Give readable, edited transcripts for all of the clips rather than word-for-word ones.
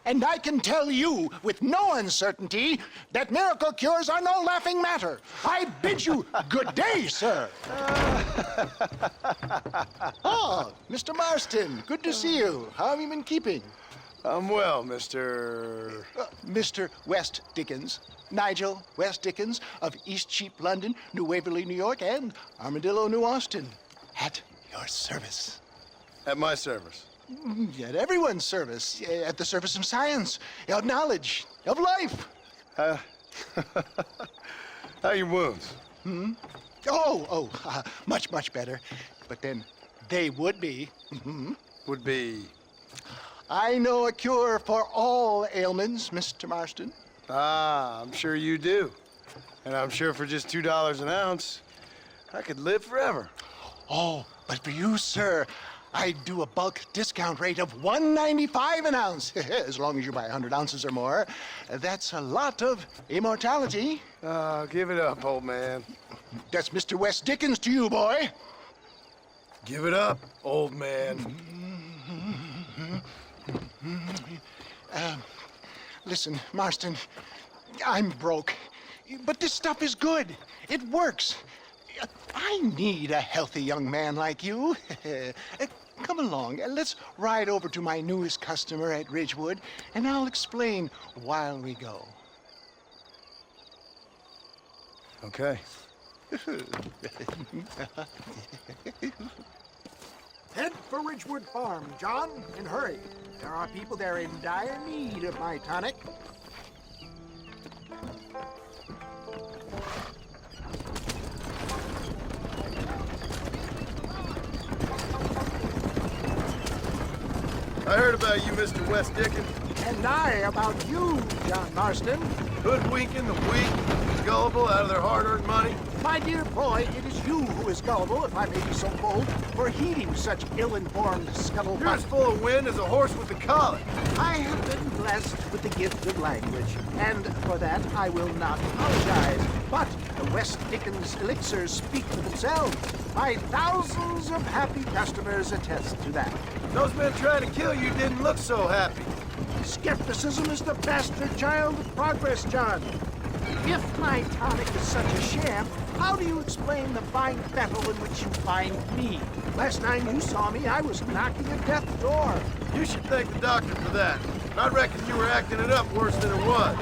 And I can tell you with no uncertainty that miracle cures are no laughing matter. I bid you good day, sir. Oh, Mr. Marston, good to see you. How have you been keeping? I'm well, Mr. Mr. West Dickens. Nigel West Dickens of Eastcheap, London, New Waverly, New York, and Armadillo, New Austin. At your service. At my service. At everyone's service. At the service of science, of knowledge, of life. How are your wounds? Much, much better. But then they would be. Would be... I know a cure for all ailments, Mr. Marston. Ah, I'm sure you do. And I'm sure for just $2 an ounce, I could live forever. Oh, but for you, sir, I'd do a bulk discount rate of $1.95 an ounce, as long as you buy 100 ounces or more. That's a lot of immortality. Give it up, old man. That's Mr. West Dickens to you, boy. Give it up, old man. Listen, Marston, I'm broke, but this stuff is good. It works. I need a healthy young man like you. Come along, let's ride over to my newest customer at Ridgewood, and I'll explain while we go. Okay. Head for Ridgewood Farm, John, and hurry. There are people there in dire need of my tonic. I heard about you, Mr. West Dickens. And I about you, John Marston. Hoodwinking the weak, gullible out of their hard-earned money. My dear boy, it is you who is gullible, if I may be so bold, for heeding such ill-informed scuttlebutt. You're as full of wind as a horse with the colic. I have been blessed with the gift of language, and for that I will not apologize. But the West Dickens elixirs speak for themselves. My thousands of happy customers attest to that. Those men trying to kill you didn't look so happy. Skepticism is the bastard child of progress, John. If my tonic is such a sham, how do you explain the fine battle in which you find me? Last time you saw me, I was knocking at death's door. You should thank the doctor for that. I reckon you were acting it up worse than it was.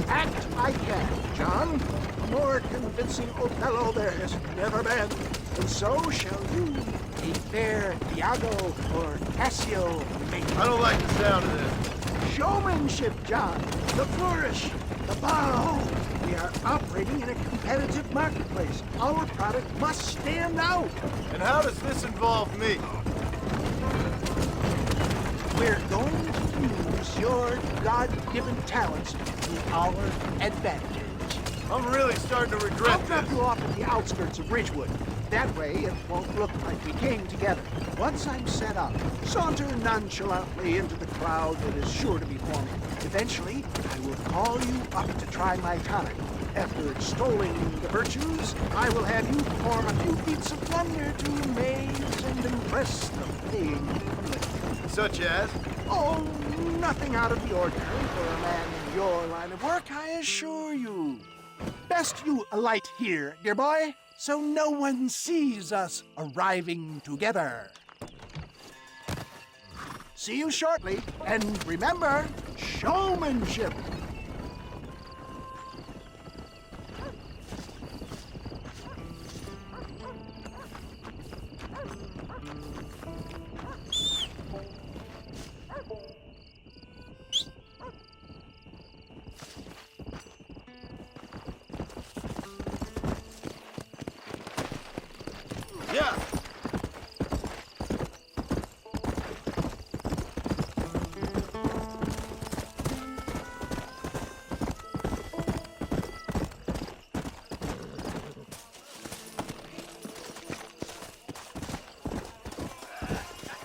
Act I can, John. A more convincing Othello there has never been. And so shall you, a fair Iago or Cassio make. I don't like the sound of this. Showmanship, John. The flourish, the bow. We are operating in a competitive marketplace. Our product must stand out. And how does this involve me? We're going to use your God-given talents to our advantage. I'm really starting to regret I'll drop this. you off at the outskirts of Ridgewood. That way, it won't look like we came together. Once I'm set up, saunter nonchalantly into the crowd that is sure to be forming. Eventually, I will call you up to try my tonic. After extolling the virtues, I will have you perform a few feats of wonder to amaze and impress the paying public. Such as? Oh, nothing out of the ordinary for a man in your line of work, I assure you. Best you alight here, dear boy, so no one sees us arriving together. See you shortly, and remember, showmanship. Yeah.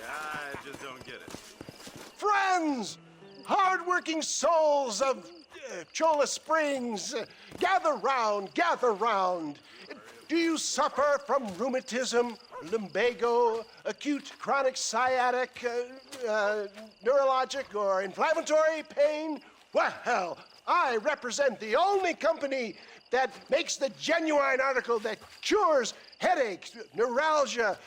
I just don't get it. Friends, hard-working souls of Cholla Springs, gather round, gather round. Do you suffer from rheumatism, lumbago, acute chronic sciatic, neurologic, or inflammatory pain? Well, I represent the only company that makes the genuine article that cures headaches, neuralgia,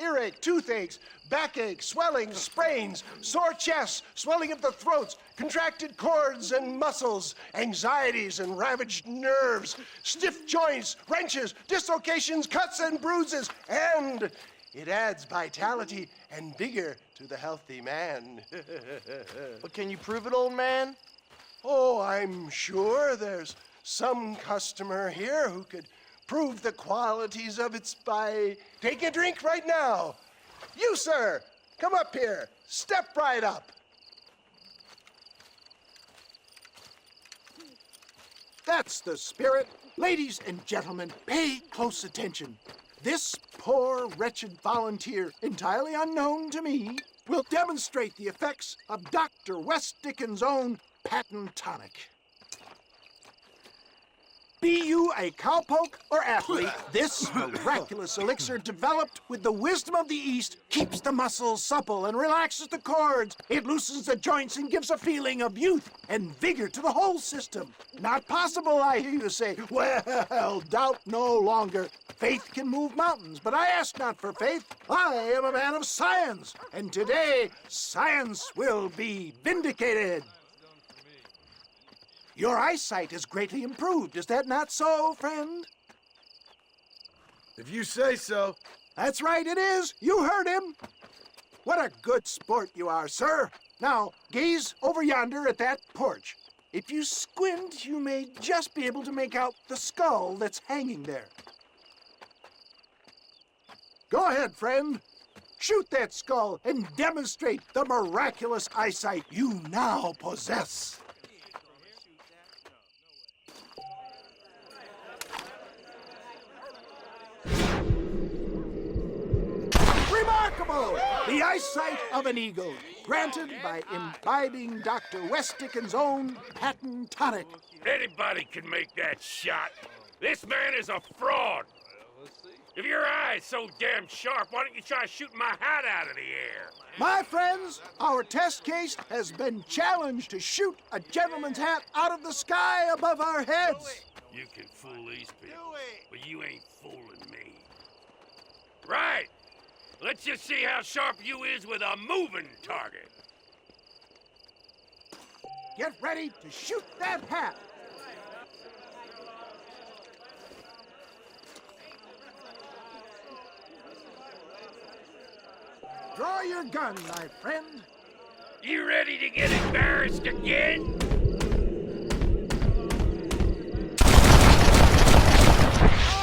earache, toothaches, backache, swelling, sprains, sore chests, swelling of the throats, contracted cords and muscles, anxieties and ravaged nerves, stiff joints, wrenches, dislocations, cuts and bruises, and it adds vitality and vigor to the healthy man. But can you prove it, old man? Oh, I'm sure there's some customer here who could prove the qualities of it by taking a drink right now. You, sir, come up here. Step right up. That's the spirit. Ladies and gentlemen, pay close attention. This poor, wretched volunteer, entirely unknown to me, will demonstrate the effects of Dr. West Dickens' own patent tonic. Be you a cowpoke or athlete, this miraculous elixir developed with the wisdom of the East keeps the muscles supple and relaxes the cords. It loosens the joints and gives a feeling of youth and vigor to the whole system. Not possible, I hear you say. Well, doubt no longer. Faith can move mountains, but I ask not for faith. I am a man of science, and today science will be vindicated. Your eyesight is greatly improved. Is that not so, friend? If you say so. That's right, it is. You heard him. What a good sport you are, sir. Now, gaze over yonder at that porch. If you squint, you may just be able to make out the skull that's hanging there. Go ahead, friend. Shoot that skull and demonstrate the miraculous eyesight you now possess. Remarkable! The eyesight of an eagle, granted by imbibing Dr. West Dickens' own patent tonic. Anybody can make that shot. This man is a fraud. If your eye's so damn sharp, why don't you try shooting my hat out of the air? My friends, our test case has been challenged to shoot a gentleman's hat out of the sky above our heads. You can fool these people, but you ain't fooling me. Right. Let's just see how sharp you is with a moving target. Get ready to shoot that hat. Draw your gun, my friend. You ready to get embarrassed again?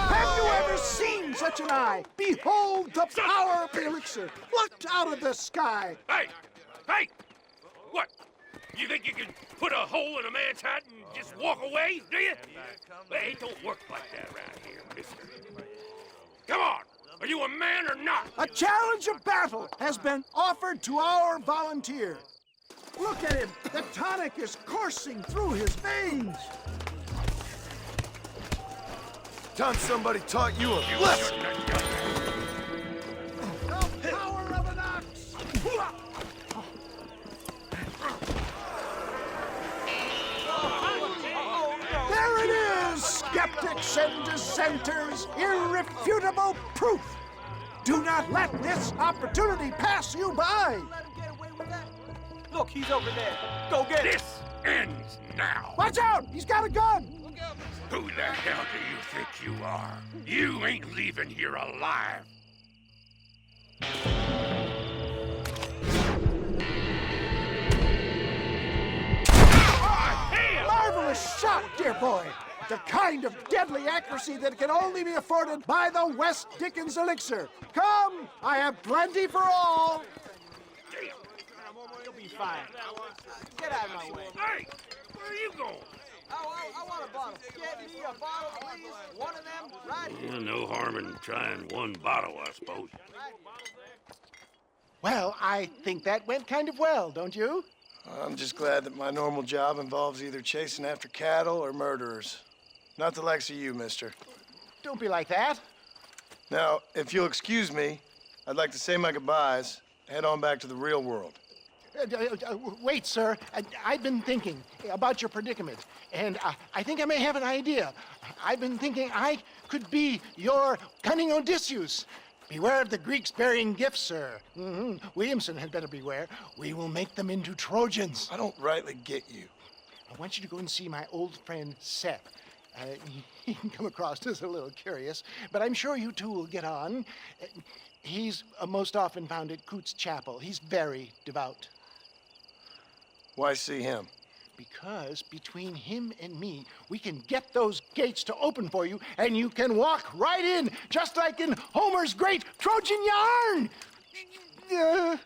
Have you ever seen such an eye? Behold the power of the elixir, plucked out of the sky. Hey! Hey! What? You think you can put a hole in a man's hat and just walk away, do you? Hey, it don't work like that around here, mister. Come on! Are you a man or not? A challenge of battle has been offered to our volunteer. Look at him. The tonic is coursing through his veins. Time somebody taught you a You lesson. shouldn't have done that. The power of an ox. There it is, skeptics and dissenters. Irrefutable proof. Do not let this opportunity pass you by. Look, he's over there. Go get him. This ends now. Watch out! He's got a gun! Who the hell do you think you are? You ain't leaving here alive. Marvelous shot, dear boy. The kind of deadly accuracy that can only be afforded by the West Dickens elixir. Come, I have plenty for all. You'll be fine. Get out of my way. Hey, where are you going? I want a bottle. Get me a bottle, please. One of them, right here. Well, no harm in trying one bottle, I suppose. Well, I think that went kind of well, don't you? I'm just glad that my normal job involves either chasing after cattle or murderers. Not the likes of you, mister. Don't be like that. Now, if you'll excuse me, I'd like to say my goodbyes, head on back to the real world. Wait, sir. I've been thinking about your predicament, and I think I may have an idea. I've been thinking I could be your cunning Odysseus. Beware of the Greeks bearing gifts, sir. Williamson had better beware. We will make them into Trojans. I don't rightly get you. I want you to go and see my old friend Seth. He can come across as a little curious, but I'm sure you two will get on. He's most often found at Coots Chapel. He's very devout. Why see him? Because between him and me, we can get those gates to open for you, and you can walk right in, just like in Homer's great Trojan yarn!